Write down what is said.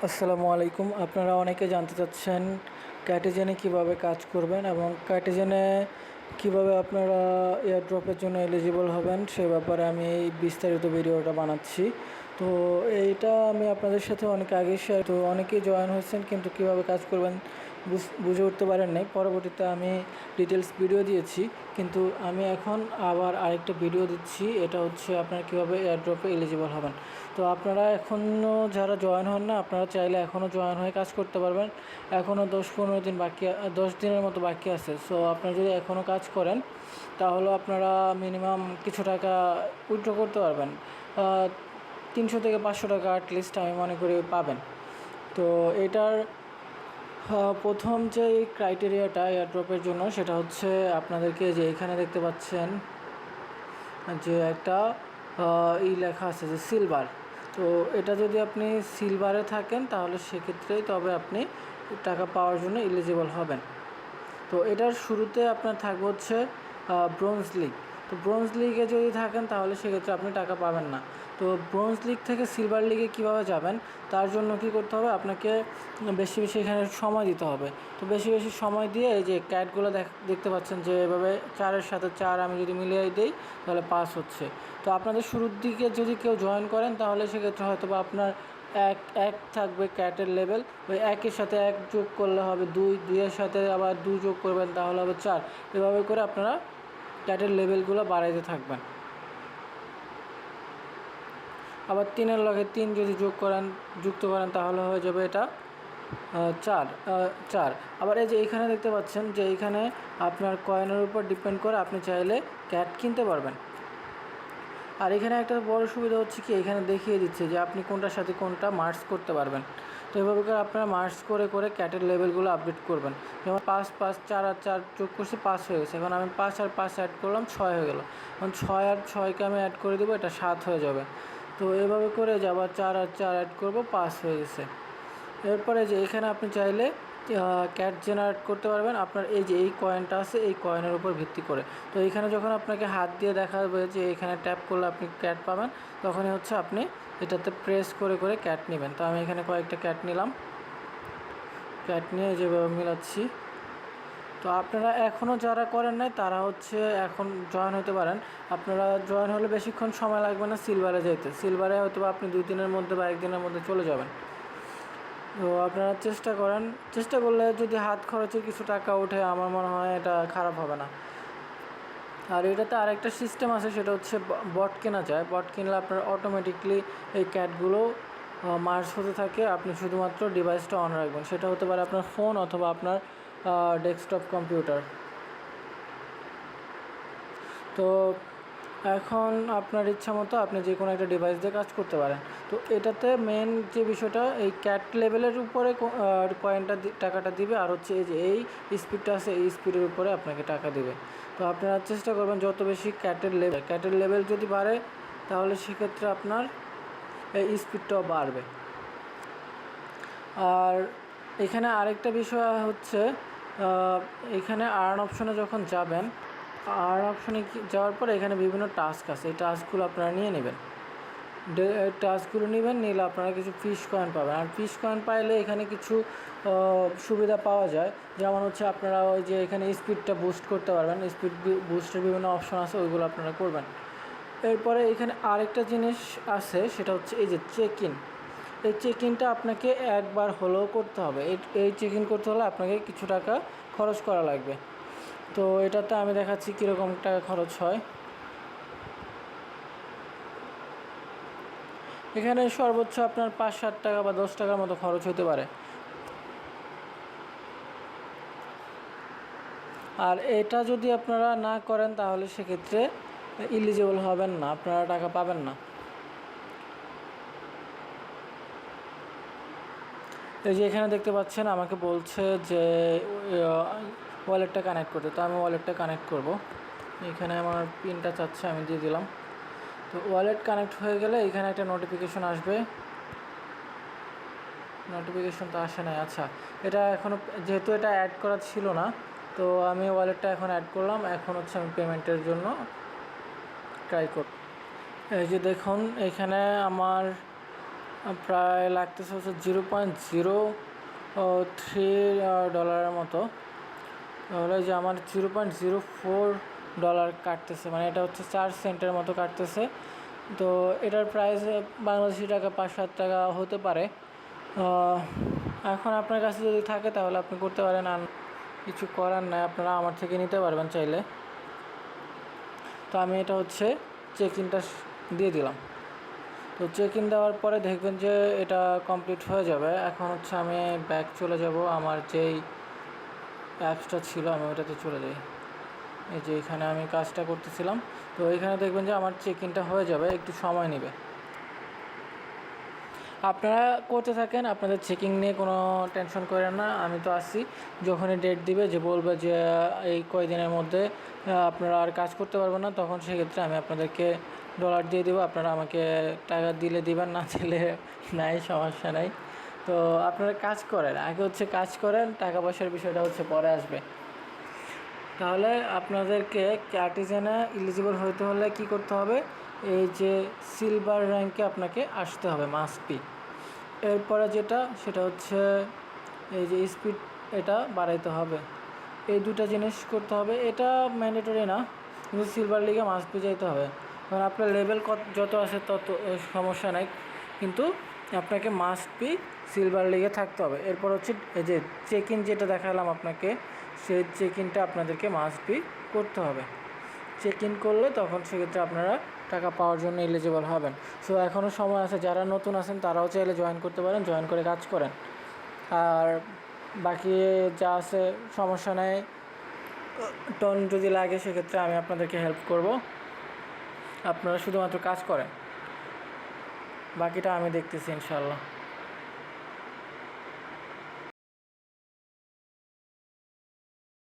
আসসালামু আলাইকুম। আপনারা অনেকে জানতে চাচ্ছেন ক্যাটেজেনে কিভাবে কাজ করবেন এবং ক্যাটেজেনে কিভাবে আপনারা এয়ারড্রপের জন্য এলিজিবল হবেন সে ব্যাপারে আমি এই বিস্তারিত ভিডিওটা বানাচ্ছি। তো এইটা আমি আপনাদের সাথে অনেক আগে শেয়ার, তো অনেকেই জয়েন হয়েছেন কিন্তু কিভাবে কাজ করবেন বুঝে উঠতে পারেন নাই। পরবর্তীতে আমি ডিটেলস ভিডিও দিয়েছি, কিন্তু আমি এখন আবার আরেকটা ভিডিও দিচ্ছি। এটা হচ্ছে আপনারা কীভাবে এয়ারড্রপে এলিজিবল হবেন। তো আপনারা এখনও যারা জয়েন হন না, আপনারা চাইলে এখনও জয়েন হয়ে কাজ করতে পারবেন। এখনও 10-15 দিন বাকি, 10 দিনের মতো বাকি আছে। সো আপনারা যদি এখনও কাজ করেন তাহলে আপনারা মিনিমাম কিছু টাকা উইথড্র করতে পারবেন। 300 থেকে 500 টাকা অ্যাটলিস্ট আমি মনে করি পাবেন। তো এটার প্রথম যে ক্রাইটেরিয়াটা এয়ারড্রপের জন্য সেটা হচ্ছে আপনাদেরকে যে এখানে দেখতে পাচ্ছেন যে একটা লেখা আছে যে সিলভার। তো এটা যদি আপনি সিলভারে থাকেন তাহলে সেক্ষেত্রেই তবে আপনি টাকা পাওয়ার জন্য এলিজিবল হবেন। তো এটার শুরুতে আপনার থাকবে হচ্ছে ব্রোঞ্জ লিগ। তো ব্রোঞ্জ লিগে যদি থাকেন তাহলে সেক্ষেত্রে আপনি টাকা পাবেন না। তো ব্রোঞ্জ লিগ থেকে সিলভার লিগে কীভাবে যাবেন তার জন্য কী করতে হবে, আপনাকে বেশি বেশি এখানে সময় দিতে হবে। তো বেশি বেশি সময় দিয়ে এই যে ক্যাটগুলো দেখতে পাচ্ছেন যে এভাবে 4-এর সাথে 4 আমি যদি মিলিয়ে দিই তাহলে 5 হচ্ছে। তো আপনাদের শুরুর দিকে যদি কেউ জয়েন করেন তাহলে সেক্ষেত্রে হয়তো বা আপনার এক থাকবে ক্যাটের লেভেল, ওই একের সাথে 1 যোগ করলে হবে 2, 2-এর সাথে আবার 2 যোগ করবেন তাহলে হবে 4। এভাবে করে আপনারা ক্যাটের লেভেলগুলো বাড়াইতে থাকবেন। আবার 3-এর লগে 3 যদি যুক্ত করেন তাহলে হয়ে যাবে এটা 4। আবার এই যে এইখানে দেখতে পাচ্ছেন যে এইখানে আপনার কয়েনের উপর ডিপেন্ড করে আপনি চাইলে ক্যাট কিনতে পারবেন। আর এখানে একটা বড় সুবিধা হচ্ছে কি, এখানে দেখিয়ে দিচ্ছে যে আপনি কোনটার সাথে কোনটা মার্জ করতে পারবেন। তো এভাবে করে আপনারা মার্জ করে করে ক্যাটের লেভেলগুলো আপডেট করবেন। যেমন 5, 5, 4 আর 4 যোগ করছি 5 হয়ে গেছে। এখন আমি 5 আর 5 অ্যাড করলাম 6 হয়ে গেল। এখন 6 আর 6কে আমি অ্যাড করে দেবো, এটা 7 হয়ে যাবে। তো এভাবে করে যে আবার 4 আর 4 অ্যাড করবো, 5 হয়ে গেছে। এরপরে যে এখানে আপনি চাইলে ক্যাট জেনারেট করতে পারবেন আপনার এই যে এই কয়েনটা আছে এই কয়েনের উপর ভিত্তি করে। তো এইখানে যখন আপনাকে হাত দিয়ে দেখাবে যে এখানে ট্যাপ করলে আপনি ক্যাট পাবেন, তখনই হচ্ছে আপনি এটাতে প্রেস করে করে ক্যাট নেবেন। তো আমি এখানে কয়েকটা ক্যাট নিলাম, ক্যাট নিয়ে যেভাবে মিলাচ্ছি। তো আপনারা এখনও যারা করেন নাই তারা হচ্ছে এখন জয়েন হতে পারেন। আপনারা জয়েন হলে বেশিক্ষণ সময় লাগবে না সিলভারে যেতে। সিলভারে হয়তো আপনি 2 দিনের মধ্যে বা 1 দিনের মধ্যে চলে যাবেন। তো আপনারা চেষ্টা করলে যদি হাত খরচের কিছু টাকা ওঠে আমার মনে হয় এটা খারাপ হবে না। আর এটাতে আরেকটা সিস্টেম আছে, সেটা হচ্ছে বট কেনা যায়। বট কিনলে আপনার অটোমেটিকলি এই ক্যাটগুলো মার্জ হতে থাকে। আপনি শুধুমাত্র ডিভাইসটা অন রাখবেন, সেটা হতে পারে আপনার ফোন অথবা আপনার ডেস্কটপ কম্পিউটার। তো এখন আপনার ইচ্ছা মতো আপনি যে কোনো একটা ডিভাইস দিয়ে কাজ করতে পারেন। তো এটাতে মেন যে বিষয়টা, এই ক্যাট লেভেলের উপরে কয়েনটা টাকাটা দিবে, আর হচ্ছে এই যে এই স্পিডটা আছে এই স্পিডের উপরে আপনাকে টাকা দিবে। তো আপনারা চেষ্টা করবেন যত বেশি ক্যাটের লেভেল যদি বাড়ে তাহলে সেক্ষেত্রে আপনার এই স্পিডটাও বাড়বে। আর এখানে আরেকটা বিষয় হচ্ছে, এখানে আর্ন অপশনে যখন যাবেন, আর্ন অপশনে যাওয়ার পর এখানে বিভিন্ন টাস্ক আছে। এই টাস্কগুলো আপনারা নিয়ে নেবেন। নিলে আপনারা কিছু ফিশ কয়েন পাবেন। আর ফিশ কয়েন পাইলে এখানে কিছু সুবিধা পাওয়া যায়। যেমন হচ্ছে আপনারা ওই যে এখানে স্পিডটা বুস্ট করতে পারবেন, স্পিড বুস্টের বিভিন্ন অপশন আছে, ওইগুলো আপনারা করবেন। এরপরে এখানে আরেকটা জিনিস আছে, সেটা হচ্ছে এই যে চেক ইন। এই চেক ইনটা আপনাকে একবার হলেও করতে হবে। এই চেক ইন করতে হলে আপনাকে কিছু টাকা খরচ করা লাগবে। তো এটাতে আমি দেখাচ্ছি কীরকম টাকা খরচ হয়। এখানে সর্বোচ্চ আপনার 5-7 টাকা বা 10 টাকার মতো খরচ হতে পারে। আর এটা যদি আপনারা না করেন তাহলে সেক্ষেত্রে এলিজিবল হবেন না, আপনারা টাকা পাবেন না। এই যে এখানে দেখতে পাচ্ছেন আমাকে বলছে যে ওয়ালেটটা কানেক্ট করতে। তো আমি ওয়ালেটটা কানেক্ট করব। এখানে আমার পিনটা চাচ্ছে, আমি দিয়ে দিলাম। তো ওয়ালেট কানেক্ট হয়ে গেলে এখানে একটা নোটিফিকেশন আসবে। নোটিফিকেশন তো আসে নাই। আচ্ছা, এটা এখনও যেহেতু এটা অ্যাড করা ছিল না, তো আমি ওয়ালেটটা এখন অ্যাড করলাম। এখন হচ্ছে আমি পেমেন্টের জন্য ট্রাই করব। এই যে দেখুন এখানে আমার প্রায় লাগতেছে হচ্ছে $0.03 মতো। তাহলে যে আমার $0.04 কাটতেছে, মানে এটা হচ্ছে 4 সেন্টের মতো কাটতেছে। তো এটার প্রাইস বাংলাদেশি টাকা 5-7 টাকা হতে পারে। এখন আপনার কাছে যদি থাকে তাহলে আপনি করতে পারেন, আর কিছু করার নাই, আপনারা আমার থেকে নিতে পারবেন চাইলে। তো আমি এটা হচ্ছে চেক ইনটা দিয়ে দিলাম। তো চেক ইন দেওয়ার পরে দেখবেন যে এটা কমপ্লিট হয়ে যাবে। এখন হচ্ছে আমি ব্যাক চলে যাব, আমার যেই অ্যাপসটা ছিল আমি ওটাতে চলে যাই। এই যে এখানে আমি কাজটা করতেছিলাম, তো এখানে দেখবেন যে আমার চেক ইনটা হয়ে যাবে, একটু সময় নেবে। আপনারা করতে থাকেন, আপনাদের চেকিং নিয়ে কোনো টেনশন করেন না। আমি তো আসছি, যখনই ডেট দিবে যে বলবে যে এই কয়দিনের মধ্যে আপনারা আর কাজ করতে পারবেন না, তখন সেক্ষেত্রে আমি আপনাদেরকে ডলার দিয়ে দেবো। আপনারা আমাকে টাকা দিলে দিবেন, না দিলে নাই, সমস্যা নাই। তো আপনারা কাজ করেন, আগে হচ্ছে কাজ করেন, টাকা পয়সার বিষয়টা হচ্ছে পরে আসবে। তাহলে আপনাদেরকে ক্যাটিজেনে এলিজিবল হতে হলে কি করতে হবে, এই যে সিলভার র্যাঙ্কে আপনাকে আসতে হবে, মাস্ট বি। এরপরে যেটা সেটা হচ্ছে এই যে স্পিড, এটা বাড়াইতে হবে। এই দুটো জিনিস করতে হবে। এটা ম্যান্ডেটরি না, কিন্তু সিলভার লিগে মাস্ট বি যাইতে হবে। কারণ আপনার লেভেল যত আছে তত সমস্যা নাই, কিন্তু আপনাকে মাস্ট বি সিলভার লিগে থাকতে হবে। এরপর হচ্ছে এই যে চেক ইন যেটা দেখালাম আপনাকে, সেই চেক ইনটা আপনাদেরকে মাস্ট বি করতে হবে। চেক ইন করলে তখন সেক্ষেত্রে আপনারা টাকা পাওয়ার জন্য এলিজিবল হবেন। সো এখনও সময় আছে, যারা নতুন আছেন তারাও চাইলে জয়েন করতে পারেন, জয়েন করে কাজ করেন। আর বাকি যা আছে সমস্যা নেই, টোন যদি লাগে সেক্ষেত্রে আমি আপনাদেরকে হেল্প করব। আপনারা শুধুমাত্র কাজ করেন, বাকিটা আমি দেখতেছি ইনশাল্লাহ।